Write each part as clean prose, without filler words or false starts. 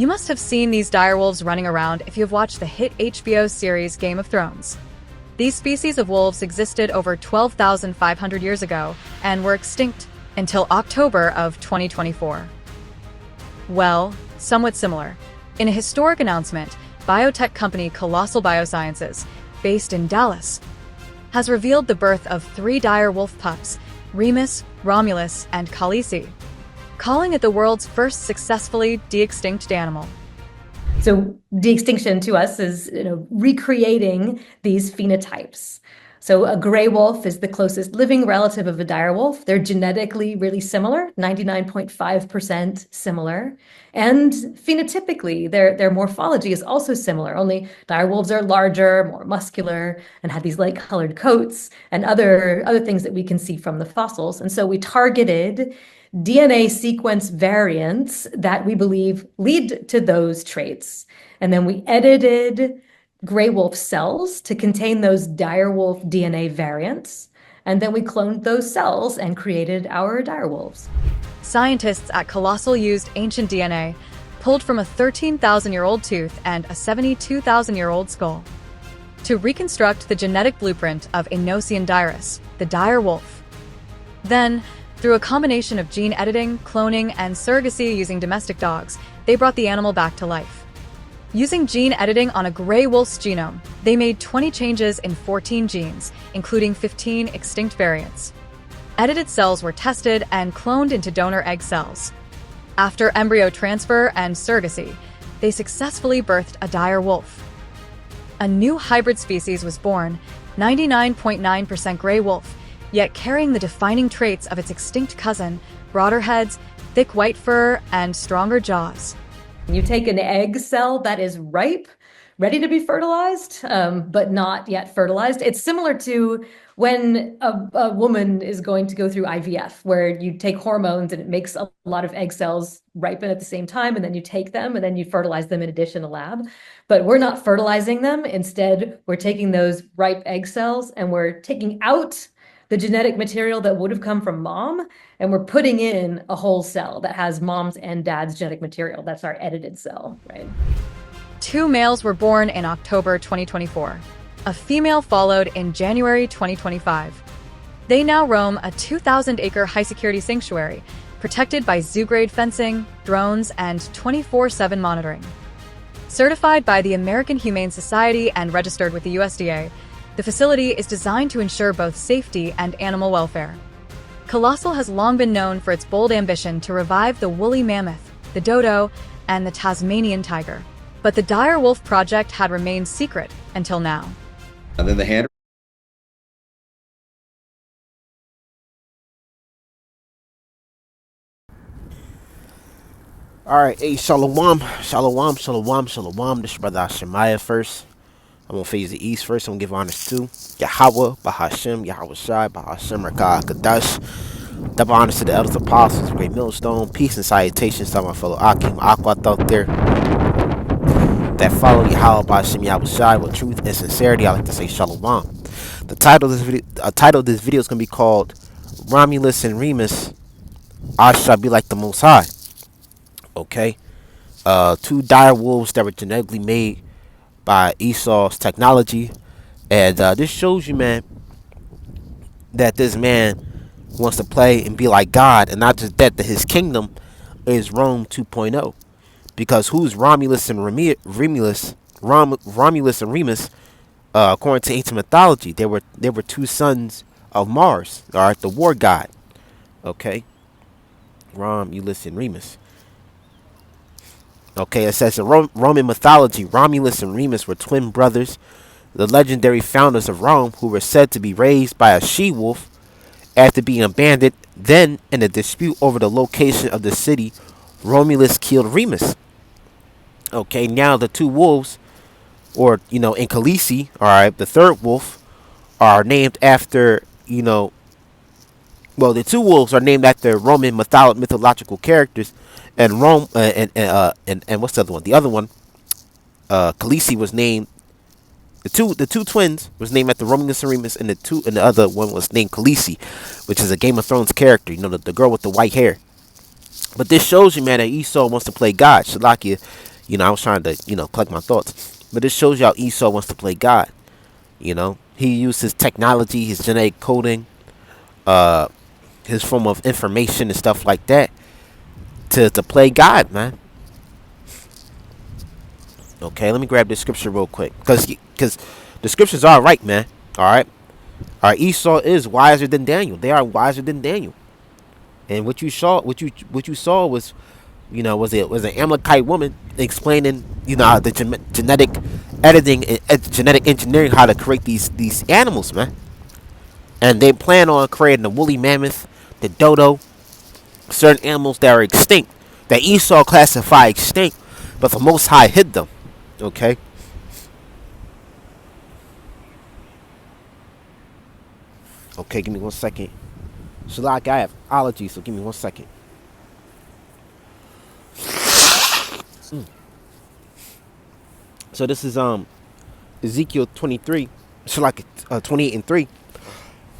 You must have seen these direwolves running around if you have watched the hit HBO series Game of Thrones. These species of wolves existed over 12,500 years ago and were extinct until October of 2024. Well, somewhat similar. In a historic announcement, biotech company Colossal Biosciences, based in Dallas, has revealed the birth of 3 dire wolf pups, Remus, Romulus, and Khaleesi, calling it the world's first successfully de-extinct animal. So de-extinction to us is, recreating these phenotypes. So a gray wolf is the closest living relative of a dire wolf. They're genetically really similar, 99.5% similar. And phenotypically, their morphology is also similar, only dire wolves are larger, more muscular, and have these light-colored coats and other things that we can see from the fossils. And so we targeted DNA sequence variants that we believe lead to those traits. And then we edited gray wolf cells to contain those dire wolf DNA variants. And then we cloned those cells and created our dire wolves. Scientists at Colossal used ancient DNA, pulled from a 13,000-year-old tooth and a 72,000-year-old skull, to reconstruct the genetic blueprint of Inosian dirus, the dire wolf. Then, through a combination of gene editing, cloning, and surrogacy using domestic dogs, they brought the animal back to life. Using gene editing on a gray wolf's genome, they made 20 changes in 14 genes, including 15 extinct variants. Edited cells were tested and cloned into donor egg cells. After embryo transfer and surrogacy, they successfully birthed a dire wolf. A new hybrid species was born, 99.9% gray wolf, yet carrying the defining traits of its extinct cousin, broader heads, thick white fur, and stronger jaws. You take an egg cell that is ripe, ready to be fertilized, but not yet fertilized. It's similar to when a woman is going to go through IVF, where you take hormones and it makes a lot of egg cells ripen at the same time, and then you take them and then you fertilize them in addition in a lab. But we're not fertilizing them. Instead, we're taking those ripe egg cells and we're taking out the genetic material that would have come from mom, and we're putting in a whole cell that has mom's and dad's genetic material. That's our edited cell, right? 2 males were born in October 2024. A female followed in January 2025. They now roam a 2,000-acre high-security sanctuary, protected by zoo-grade fencing, drones, and 24/7 monitoring. Certified by the American Humane Society and registered with the USDA, the facility is designed to ensure both safety and animal welfare. Colossal has long been known for its bold ambition to revive the woolly mammoth, the dodo, and the Tasmanian tiger. But the dire wolf project had remained secret until now. And then the hand. All right, hey, shalom, shalom, shalom, shalom. This is brother Shemaiah first. I'm gonna face the east first. I'm gonna give honors to Yahweh, Bahashem, Yahweh Shai, Bahashem, Rakah, Kadash. Double honors to the elders, apostles, great millstone. Peace and salutations to my fellow Akim, Aquat out there that follow Yahweh, Bahashem, Yahweh Shai with truth and sincerity. I like to say shalom. The title of this video is gonna be called Romulus and Remus. I shall be like the Most High. Okay, 2 dire wolves that were genetically made by Esau's technology, and this shows you, man, that this man wants to play and be like God, and not just that his kingdom is Rome 2.0. Because who's Romulus and Remus? Romulus and Remus, according to ancient mythology, they were 2 sons of Mars, all right, the war god. Okay, Romulus and Remus. Okay, it says in Roman mythology, Romulus and Remus were twin brothers, the legendary founders of Rome, who were said to be raised by a she-wolf after being abandoned. Then, in a dispute over the location of the city, Romulus killed Remus. Okay, now the 2 wolves, or, in Khaleesi, alright, the 3rd wolf, are named after, well, the 2 wolves are named after Roman mythological characters. And Rome and what's the other one? The other one, Khaleesi, was named. The two twins was named after Romulus and Remus, and the other one was named Khaleesi, which is a Game of Thrones character. The girl with the white hair. But this shows you, man, that Esau wants to play God. Shalakia, I was trying to, collect my thoughts. But this shows you how Esau wants to play God. He used his technology, his genetic coding, uh, his form of information and stuff like that to play God, man. Okay, let me grab this scripture real quick, because the scriptures are right, man. All right. Esau is wiser than Daniel. They are wiser than Daniel. And what you saw was, was an Amalekite woman explaining, the genetic editing and genetic engineering, how to create these animals, man. And they plan on creating the woolly mammoth, the dodo, certain animals that are extinct, that Esau classified extinct, but the Most High hid them. Okay. Okay, give me 1 second. So like I have allergies, so give me 1 second. So this is Ezekiel 23, so like 28 and 3.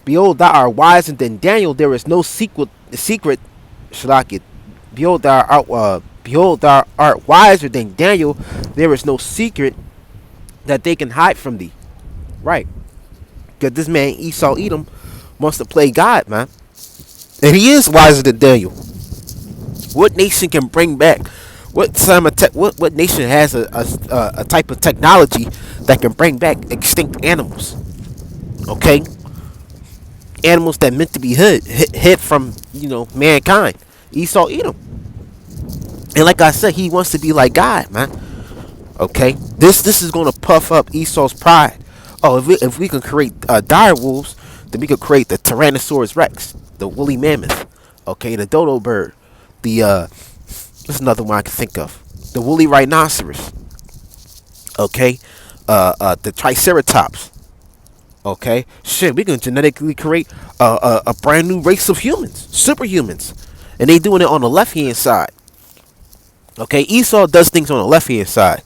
Behold, thou art wiser than Daniel. There is no secret. Shalakit. Behold, thou art wiser than Daniel. There is no secret that they can hide from thee. Right. Because this man Esau Edom wants to play God, man. And he is wiser than Daniel. What nation can bring back? What nation has a type of technology that can bring back extinct animals? Okay, animals that meant to be hid from mankind. Esau Edom, and like I said, he wants to be like God, man. Okay, this is gonna puff up Esau's pride. Oh, if we can create dire wolves, then we could create the Tyrannosaurus Rex, the woolly mammoth. Okay, the dodo bird, the there's another one I can think of, the woolly rhinoceros. Okay, the triceratops. Okay, shit, we can genetically create a brand new race of humans, superhumans, and they doing it on the left hand side. Okay, Esau does things on the left hand side.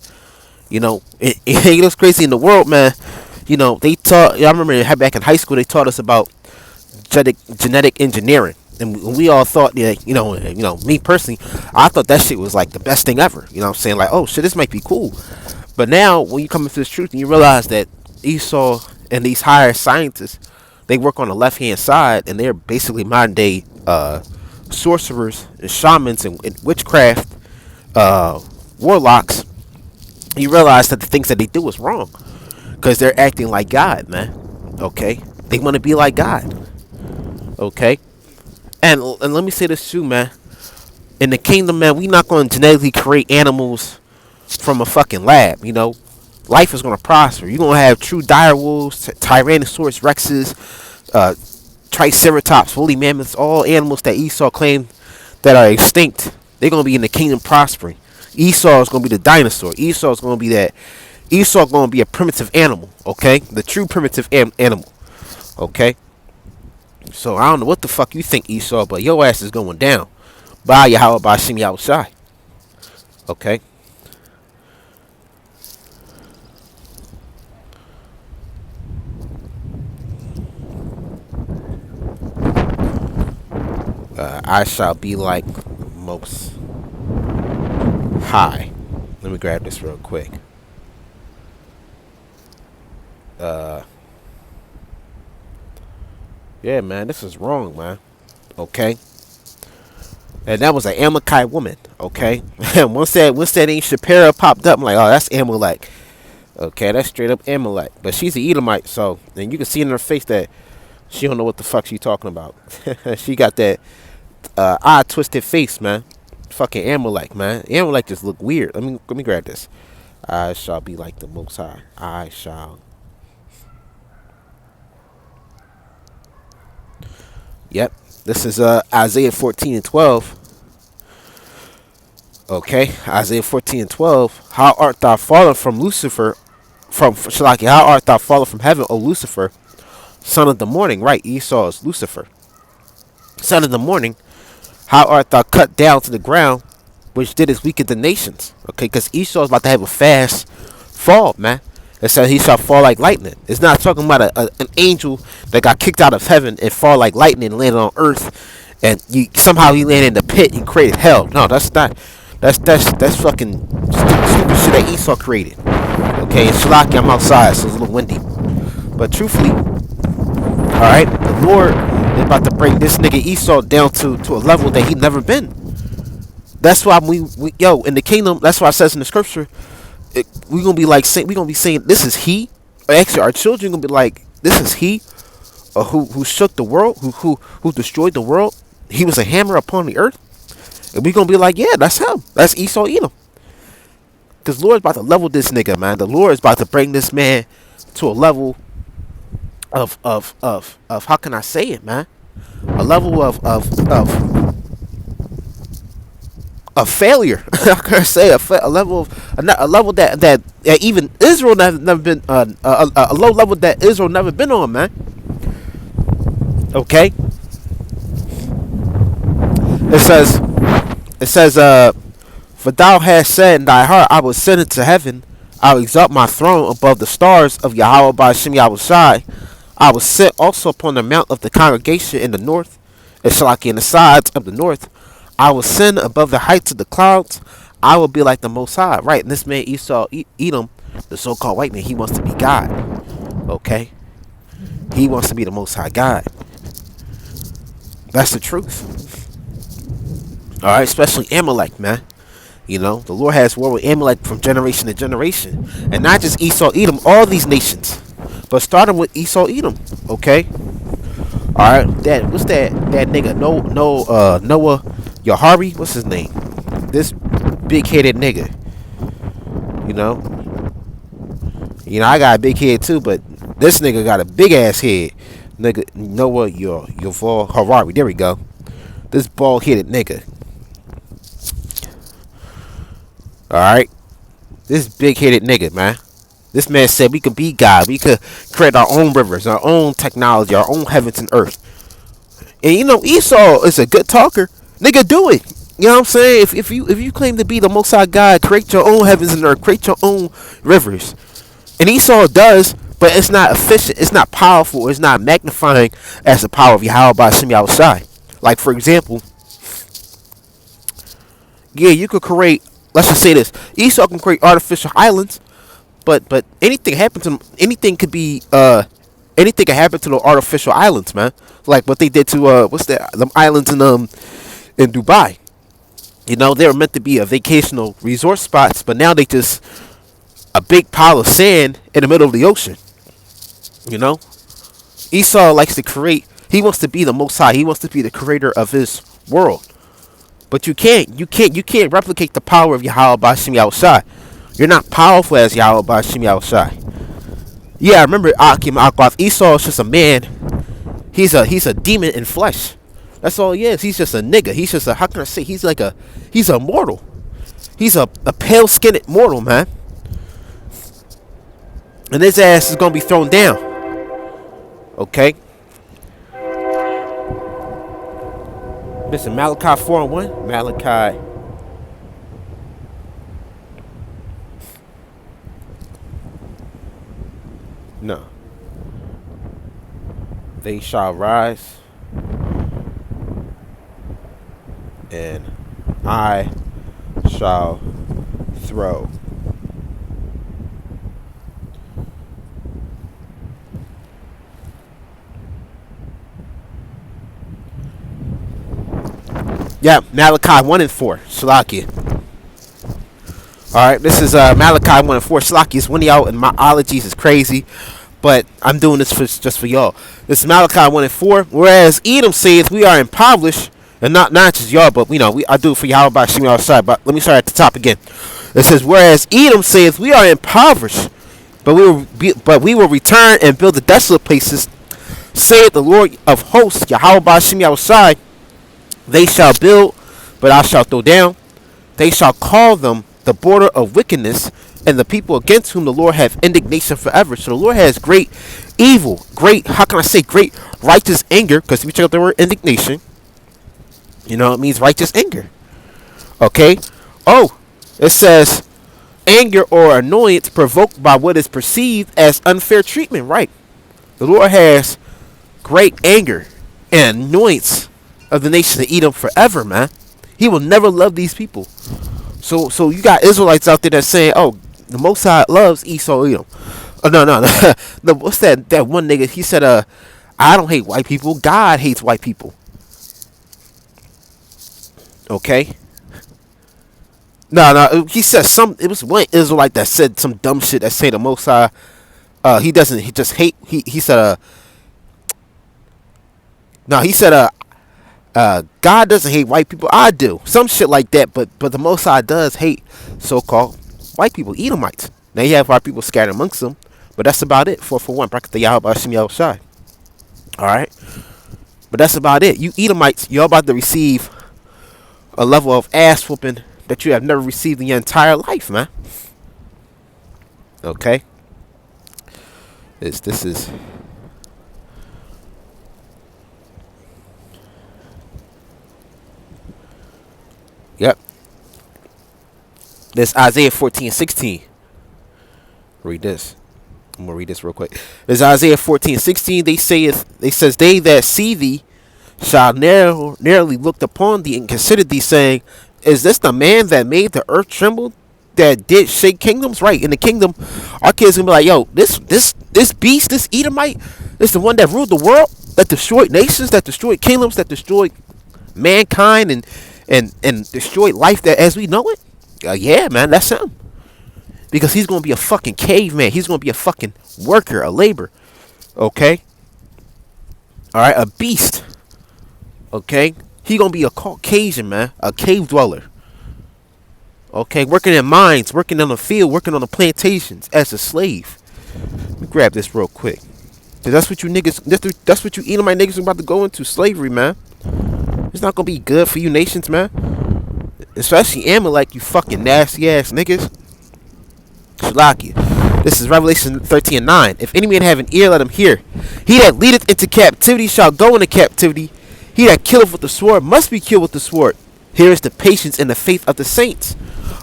It was crazy in the world, man. They taught. I remember back in high school they taught us about genetic engineering, and we all thought that, me personally, I thought that shit was like the best thing ever. You know what I'm saying? Like, oh shit, this might be cool. But now when you come into this truth and you realize that Esau and these higher scientists, they work on the left hand side, and they're basically modern day sorcerers and shamans and witchcraft warlocks. You realize that the things that they do is wrong, because they're acting like God, man. Okay, they want to be like God. Okay, and let me say this too, man. In the kingdom, man, we not going to genetically create animals from a fucking lab. Life is going to prosper. You're going to have true dire wolves, Tyrannosaurus Rexes, Triceratops, woolly mammoths, all animals that Esau claimed that are extinct. They're going to be in the kingdom prospering. Esau is going to be the dinosaur. Esau is going to be that. Esau going to be a primitive animal. Okay, the true primitive animal. Okay. So I don't know what the fuck you think, Esau, but your ass is going down. Bye, Yahweh, bye, Shimi outside. Okay. I shall be like Most High. Let me grab this real quick. Yeah, man, this is wrong, man. Okay. And that was an Amalekite woman. Okay. And once that ain't Shapira popped up, I'm like, oh, that's Amalek. Okay, that's straight up Amalek. But she's an Edomite, so, and you can see in her face that she don't know what the fuck she talking about. She got that eye twisted face, man. Fucking Amalek, man. Amalek just look weird. Let me grab this. I shall be like the Most High. I shall. Yep. This is Isaiah 14 and 12. Okay, Isaiah 14 and 12. How art thou fallen from Lucifer, from Shalaki? How art thou fallen from heaven, O Lucifer, son of the morning? Right, Esau is Lucifer, son of the morning. How art thou cut down to the ground, which didst weaken the nations? Okay, because Esau is about to have a fast fall, man. It says he shall fall like lightning. It's not talking about an angel that got kicked out of heaven and fall like lightning and landed on earth, and somehow he landed in the pit and created hell. No, that's That's fucking stupid shit that Esau created. Okay, and Shalaki, I'm outside, so it's a little windy. But truthfully, all right, the Lord is about to bring this nigga Esau down to a level that he never been. That's why we in the kingdom. That's why it says in the scripture, we gonna be like saying, we gonna be saying this is he. Or actually, our children gonna be like, this is he, who shook the world, who destroyed the world. He was a hammer upon the earth, and we gonna be like, yeah, that's him. That's Esau Edom. Cause Lord's about to level this nigga, man. The Lord is about to bring this man to a level of how can I say it, man? A level of failure. How can I say a level of a level that even Israel never been a low level that Israel never been on, man. Okay. It says for thou hast said in thy heart, I will ascend into heaven, I will exalt my throne above the stars of Yahweh by Shem Yahushai. I will sit also upon the mount of the congregation in the north, and Shalaki in the sides of the north. I will ascend above the heights of the clouds. I will be like the Most High. Right, and this man Esau Edom, the so-called white man, he wants to be God. Okay? He wants to be the Most High God. That's the truth. Alright, especially Amalek, man. You know, the Lord has war with Amalek from generation to generation. And not just Esau Edom, all these nations. But starting with Esau Edom. Okay? Alright, what's that nigga? Noah Yahari? What's his name? This big headed nigga. You know? I got a big head too, but this nigga got a big ass head. Nigga, Noah Yuval Harari. There we go. This bald headed nigga. Alright? This big headed nigga, man. This man said we could be God. We could create our own rivers, our own technology, our own heavens and earth. And Esau is a good talker. Nigga, do it. You know what I'm saying? If you claim to be the Most High God, create your own heavens and earth, create your own rivers. And Esau does, but it's not efficient, it's not powerful, it's not magnifying as the power of Yahweh by Shem Yahushai. Like, for example, yeah, you could create, let's just say this, Esau can create artificial islands, but anything happen to them, anything could happen to the artificial islands, man. Like what they did to them islands in Dubai. They were meant to be a vacational resort spots, but now they just a big pile of sand in the middle of the ocean. Esau likes to create. He wants to be the Most High. He wants to be the creator of his world. But you can't replicate the power of Yahweh by Shem Yahushai. You're not powerful as Yahweh by Shem Yahushai. Yeah, I remember Akim Akwath. Esau is just a man. He's a demon in flesh. That's all he is. He's just a nigga. He's just how can I say? He's a mortal. He's a pale-skinned mortal, man. And his ass is gonna be thrown down. Okay. Listen, Malachi 4:1. Malachi. No. They shall rise, and I shall throw. Yeah, Malachi 1 and 4. Shalakia. Alright, this is Malachi 1 and 4. Shalakia is one of y'all, and my ologies is crazy, but I'm doing this just for y'all. This is Malachi 1 and 4. Whereas Edom says we are impoverished, and not just y'all, but I do it for y'all by Shemi outside. But let me start at the top again. It says, whereas Edom says we are impoverished, but we will return and build the desolate places, saith the Lord of hosts, Yahweh by Shemi outside. They shall build, but I shall throw down. They shall call them the border of wickedness, and the people against whom the Lord hath indignation forever. So the Lord has great evil, great righteous anger, because if you check out the word indignation, it means righteous anger. Okay? Oh, it says anger or annoyance provoked by what is perceived as unfair treatment, right? The Lord has great anger and annoyance of the nation of Edom forever, man. He will never love these people. So you got Israelites out there that saying, oh, the Most High loves Esau Edom. Oh, no. What's that one nigga? He said, I don't hate white people. God hates white people. Okay. No. He said it was one Israelite that said some dumb shit that say the Most High. He doesn't. He just hate. He said. No. He said. God doesn't hate white people. I do. Some shit like that. But the Most High does hate so-called white people, Edomites. Now you have white people scattered amongst them, but that's about it. 441. Bracket the Yahweh Hashem Yahweh Shai. All right. But that's about it. You Edomites, you're about to receive a level of ass whooping that you have never received in your entire life, man. Okay. This is. Yep. This Isaiah 14:16. Read this. I'm gonna read this real quick. There's Isaiah 14:16. They says they that see thee shall narrowly look upon thee and consider thee, saying, is this the man that made the earth tremble, that did shake kingdoms? Right. In the kingdom, our kids gonna be like, yo, this beast, this Edomite, is the one that ruled the world, that destroyed nations, that destroyed kingdoms, that destroyed mankind and destroyed life that as we know it. Yeah, man, that's him. Because he's gonna be a fucking caveman. He's gonna be a fucking worker, a labor. Okay. All right, a beast. Okay. He gonna be a Caucasian, man, a cave dweller. Okay, working in mines, working on the field, working on the plantations as a slave. Let me grab this real quick. Cause that's what you niggas, that's what you Edomite niggas are about to go into, slavery, man. It's not gonna be good for you nations, man. Especially Amalek, you fucking nasty ass niggas. Shalaki. This is Revelation 13:9. If any man have an ear, let him hear. He that leadeth into captivity shall go into captivity. He that killeth with the sword must be killed with the sword. Here is the patience and the faith of the saints.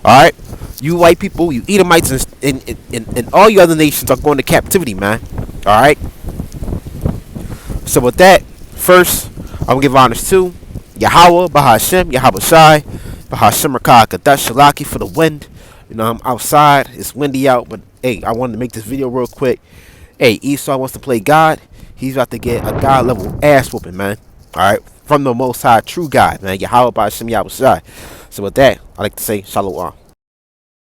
Alright? You white people, you Edomites, and all you other nations are going to captivity, man. Alright? So with that, first, I'm going to give honors to Yahweh, Bahashem, Yahweh Shai, Bahashem Rakah, Kadash Shalaki for the wind. You know, I'm outside. It's windy out, but hey, I wanted to make this video real quick. Hey, Esau wants to play God. He's about to get a God level ass whooping, man. Alright? From the Most High, true God, man. Yahweh Bahashem, Yahweh Shai. So with that, I like to say Shalom.